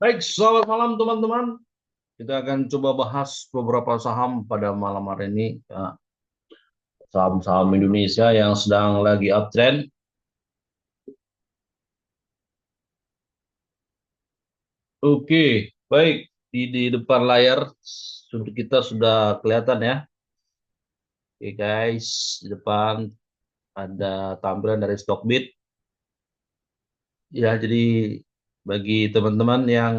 Baik, selamat malam teman-teman. Kita akan coba bahas beberapa saham pada malam hari ini. Ya, saham-saham Indonesia yang sedang lagi uptrend. Oke, baik. Di depan layar kita sudah kelihatan ya. Oke guys, di depan ada tampilan dari Stockbit. Ya, jadi bagi teman-teman yang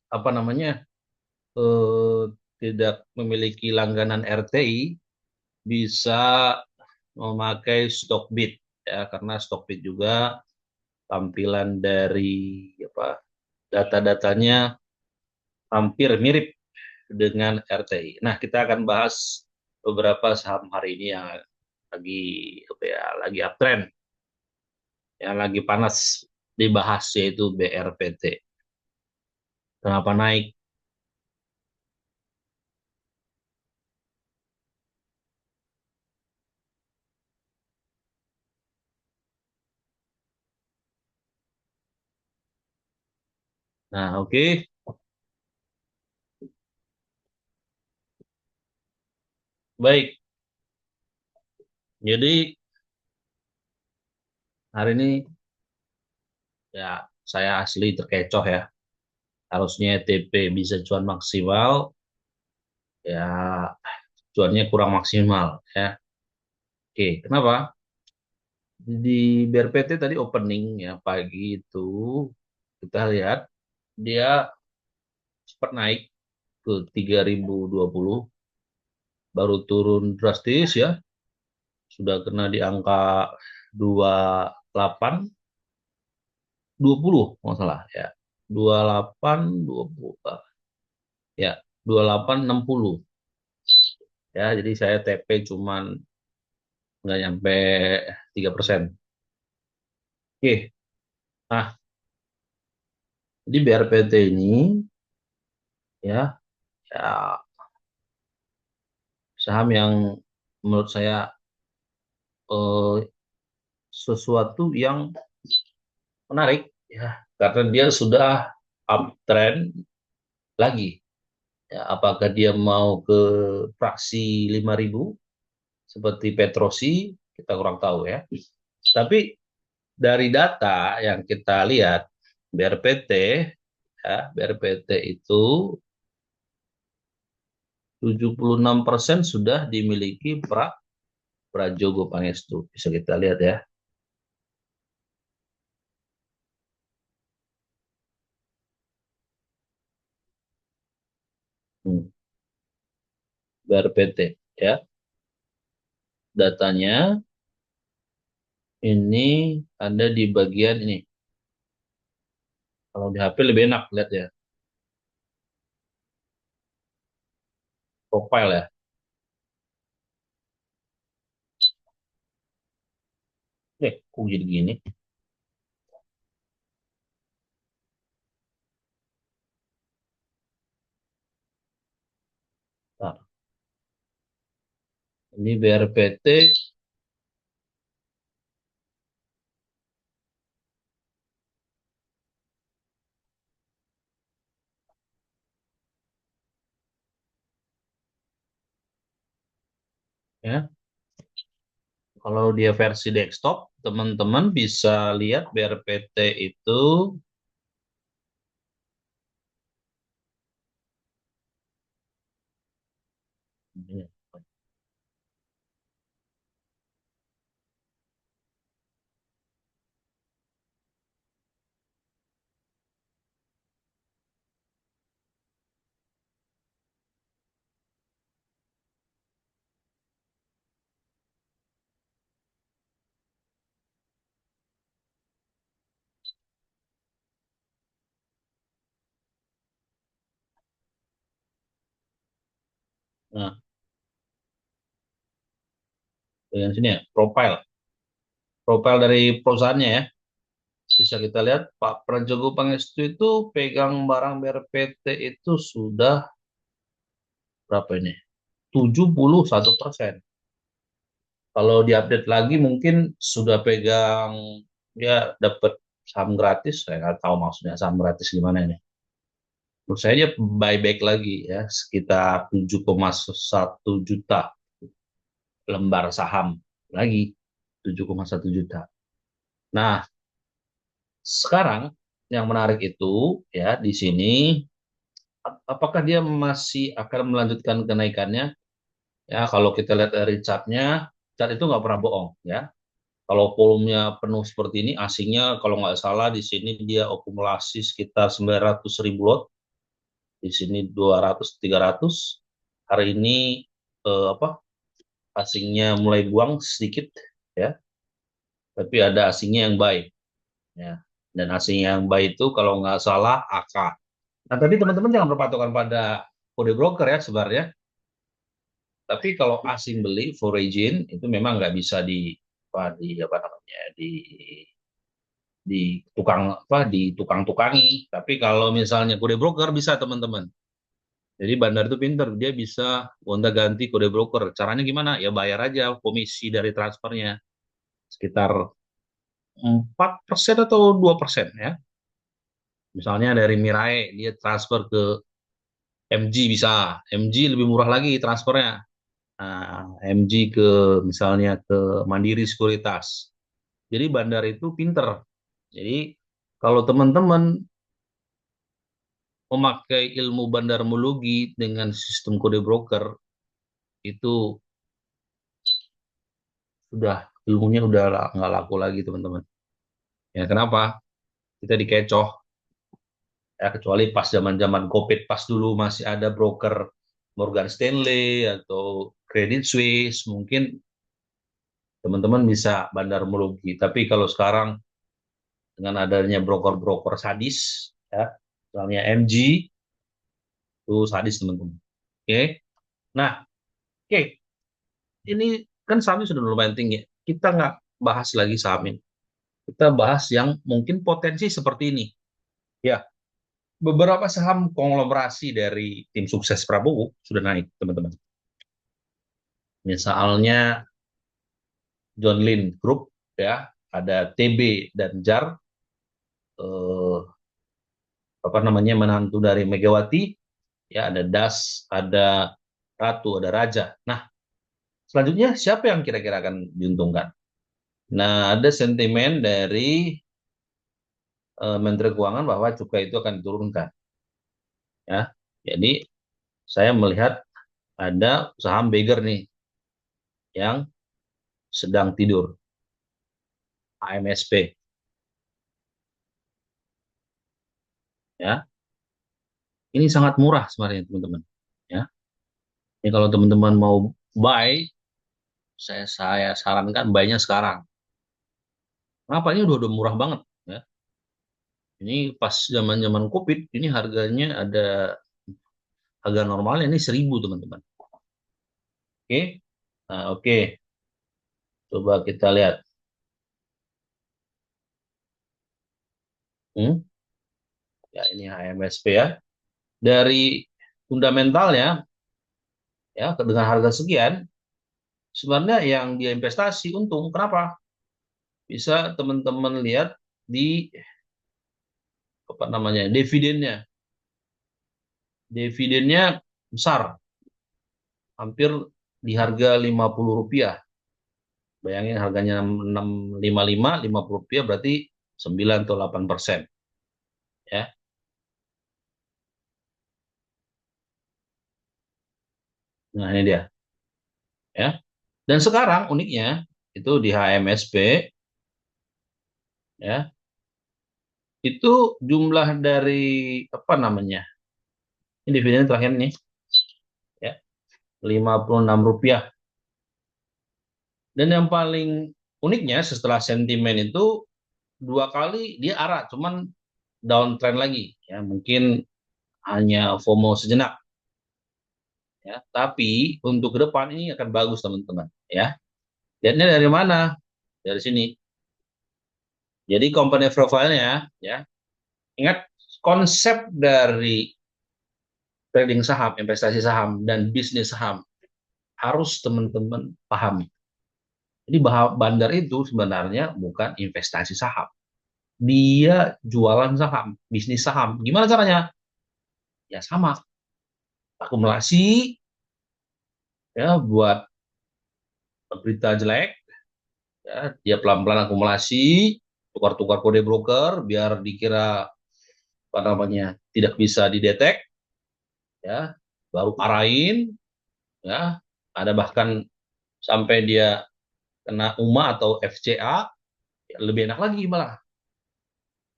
apa namanya eh, tidak memiliki langganan RTI, bisa memakai Stockbit ya, karena Stockbit juga tampilan dari apa data-datanya hampir mirip dengan RTI. Nah, kita akan bahas beberapa saham hari ini yang lagi apa ya, lagi uptrend, yang lagi panas dibahas yaitu BRPT. Kenapa naik? Nah, oke. Baik. Jadi hari ini ya saya asli terkecoh ya. Harusnya TP bisa cuan maksimal, ya cuannya kurang maksimal ya. Oke, kenapa? Di BRPT tadi opening ya pagi itu kita lihat dia sempat naik ke 3020, baru turun drastis ya, sudah kena di angka 28 20 nggak salah ya. 28 20 ya, 28 60 ya. Jadi saya TP cuman nggak nyampe 3%. Oke. Nah, di BRPT ini ya, ya saham yang menurut saya eh, sesuatu yang menarik ya, karena dia sudah uptrend lagi ya. Apakah dia mau ke fraksi 5.000 seperti Petrosi, kita kurang tahu ya. Tapi dari data yang kita lihat, BRPT ya, BRPT itu 76% sudah dimiliki Prajogo Pangestu, bisa kita lihat ya. BRPT ya, datanya ini ada di bagian ini. Kalau di HP lebih enak lihat ya, profile ya. Kok jadi gini? Nah, ini BRPT ya. Kalau dia versi desktop, teman-teman bisa lihat BRPT itu nah, bagian sini ya, profile dari perusahaannya ya. Bisa kita lihat Pak Prajogo Pangestu itu pegang barang BRPT itu sudah berapa ini? 71%. Kalau diupdate lagi mungkin sudah pegang, ya dapat saham gratis, saya nggak tahu maksudnya saham gratis gimana ini. Menurut saya dia buyback lagi ya, sekitar 7,1 juta lembar saham lagi, 7,1 juta. Nah, sekarang yang menarik itu ya di sini, apakah dia masih akan melanjutkan kenaikannya? Ya, kalau kita lihat dari chartnya, chart itu nggak pernah bohong ya. Kalau volumenya penuh seperti ini, asingnya kalau nggak salah di sini dia akumulasi sekitar 900 ribu lot, di sini 200, 300. Hari ini apa? Asingnya mulai buang sedikit ya, tapi ada asingnya yang buy ya. Dan asing yang buy itu kalau nggak salah AK. Nah, tadi teman-teman jangan berpatokan pada kode broker ya sebenarnya. Tapi kalau asing beli foreign itu memang nggak bisa apa namanya di tukang apa di tukang-tukangi. Tapi kalau misalnya kode broker bisa teman-teman. Jadi bandar itu pinter, dia bisa gonta-ganti kode broker. Caranya gimana? Ya bayar aja komisi dari transfernya sekitar 4% atau 2% ya. Misalnya dari Mirai dia transfer ke MG bisa, MG lebih murah lagi transfernya. Nah, MG ke misalnya ke Mandiri Sekuritas. Jadi bandar itu pinter. Jadi kalau teman-teman memakai ilmu bandarmologi dengan sistem kode broker itu sudah ilmunya udah nggak laku lagi teman-teman. Ya kenapa? Kita dikecoh ya kecuali pas zaman-zaman COVID pas dulu masih ada broker Morgan Stanley atau Credit Suisse mungkin teman-teman bisa bandarmologi. Tapi kalau sekarang dengan adanya broker-broker sadis ya, misalnya MG itu sadis teman-teman. Oke. Nah, oke. Ini kan sahamnya sudah lumayan tinggi. Kita nggak bahas lagi saham ini. Kita bahas yang mungkin potensi seperti ini. Ya, beberapa saham konglomerasi dari tim sukses Prabowo sudah naik, teman-teman. Misalnya John Lynn Group, ya, ada TB dan JAR, eh, apa namanya menantu dari Megawati, ya, ada Das, ada Ratu, ada Raja. Nah, selanjutnya siapa yang kira-kira akan diuntungkan? Nah, ada sentimen dari Menteri Keuangan bahwa cukai itu akan diturunkan. Ya, jadi saya melihat ada saham beggar nih yang sedang tidur, AMSP. Ya, ini sangat murah sebenarnya teman-teman. Ya, ini kalau teman-teman mau buy, saya sarankan buy-nya sekarang. Kenapa ini udah murah banget? Ya, ini pas zaman-zaman COVID, ini harganya ada harga normalnya ini 1.000 teman-teman. Oke, nah, oke, coba kita lihat. Hmm? Ya, ini HMSP ya. Dari fundamentalnya, ya dengan harga sekian, sebenarnya yang dia investasi untung. Kenapa? Bisa teman-teman lihat di apa namanya dividennya. Dividennya besar, hampir di harga Rp50. Bayangin harganya 655, Rp50 berarti 9 atau 8%. Ya. Nah, ini dia. Ya. Dan sekarang uniknya itu di HMSP ya, itu jumlah dari apa namanya? Ini dividen terakhir nih ya, Rp56. Dan yang paling uniknya setelah sentimen itu dua kali dia arah, cuman downtrend lagi ya, mungkin hanya FOMO sejenak ya. Tapi untuk ke depan ini akan bagus teman-teman ya. Lihatnya dari mana? Dari sini. Jadi company profile-nya ya. Ingat konsep dari trading saham, investasi saham dan bisnis saham harus teman-teman pahami. Jadi bandar itu sebenarnya bukan investasi saham. dia jualan saham, bisnis saham. Gimana caranya? Ya sama, akumulasi ya buat berita jelek, ya dia pelan-pelan akumulasi, tukar-tukar kode broker biar dikira apa namanya tidak bisa didetek, ya baru arahin, ya ada bahkan sampai dia kena UMA atau FCA, ya lebih enak lagi malah,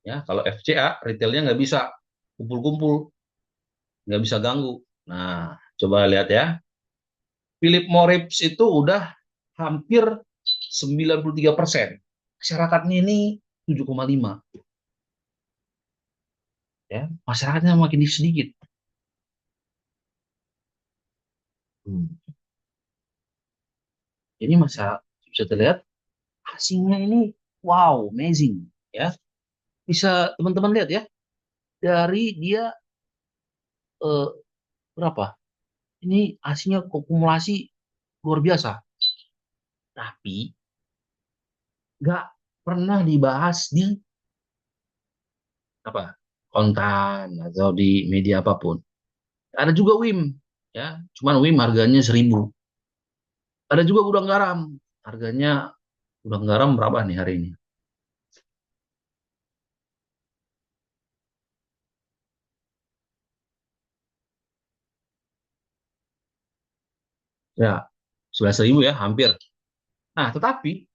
ya kalau FCA retailnya nggak bisa kumpul-kumpul, nggak bisa ganggu. Nah, coba lihat ya, Philip Morris itu udah hampir 93%. Masyarakatnya ini 7,5, ya. Masyarakatnya makin sedikit. Hmm. Ini masa bisa terlihat asingnya ini wow, amazing, ya. Bisa teman-teman lihat ya, dari dia eh, berapa? Ini asingnya akumulasi luar biasa. Tapi nggak pernah dibahas di apa kontan atau di media apapun. Ada juga WIM, ya. Cuman WIM harganya 1.000. Ada juga udang garam, harganya udang garam berapa nih hari ini? Ya, 11.000 ya, hampir. Nah, tetapi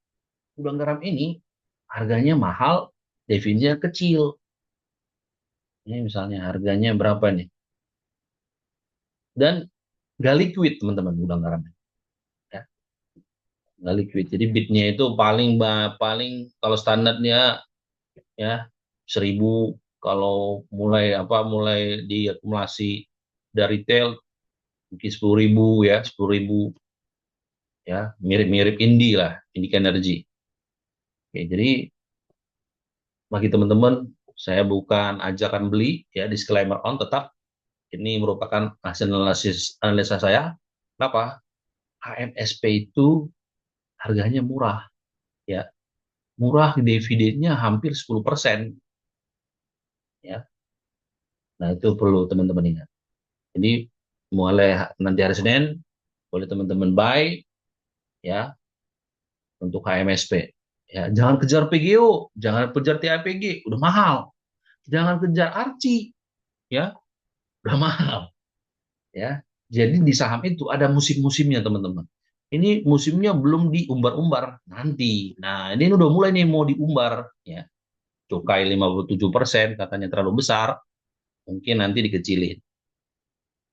udang garam ini harganya mahal, definisinya kecil. Ini misalnya harganya berapa nih? Dan nggak liquid teman-teman udang garam. Ya, nggak liquid. Jadi bitnya itu paling kalau standarnya ya 1.000. Kalau mulai diakumulasi dari retail mungkin 10.000, ya 10.000, ya mirip-mirip Indi lah, Indica Energy. Oke, jadi bagi teman-teman, saya bukan ajakan beli, ya disclaimer on, tetap ini merupakan hasil analisa saya. Kenapa? HMSP itu harganya murah, ya murah, dividennya hampir 10%, ya. Nah, itu perlu teman-teman ingat. Jadi mulai nanti hari Senin boleh teman-teman buy, ya, untuk HMSP. Ya, jangan kejar PGO, jangan kejar TAPG, udah mahal. Jangan kejar Arci, ya, udah mahal, ya. Jadi di saham itu ada musim-musimnya, teman-teman. Ini musimnya belum diumbar-umbar nanti. Nah, ini udah mulai nih mau diumbar, ya. Cukai 57% katanya terlalu besar, mungkin nanti dikecilin.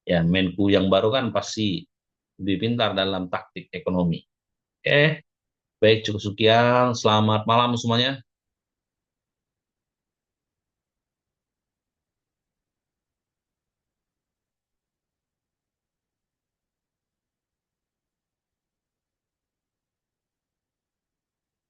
Ya, Menku yang baru kan pasti lebih pintar dalam taktik ekonomi. Baik, cukup sekian. Selamat malam semuanya.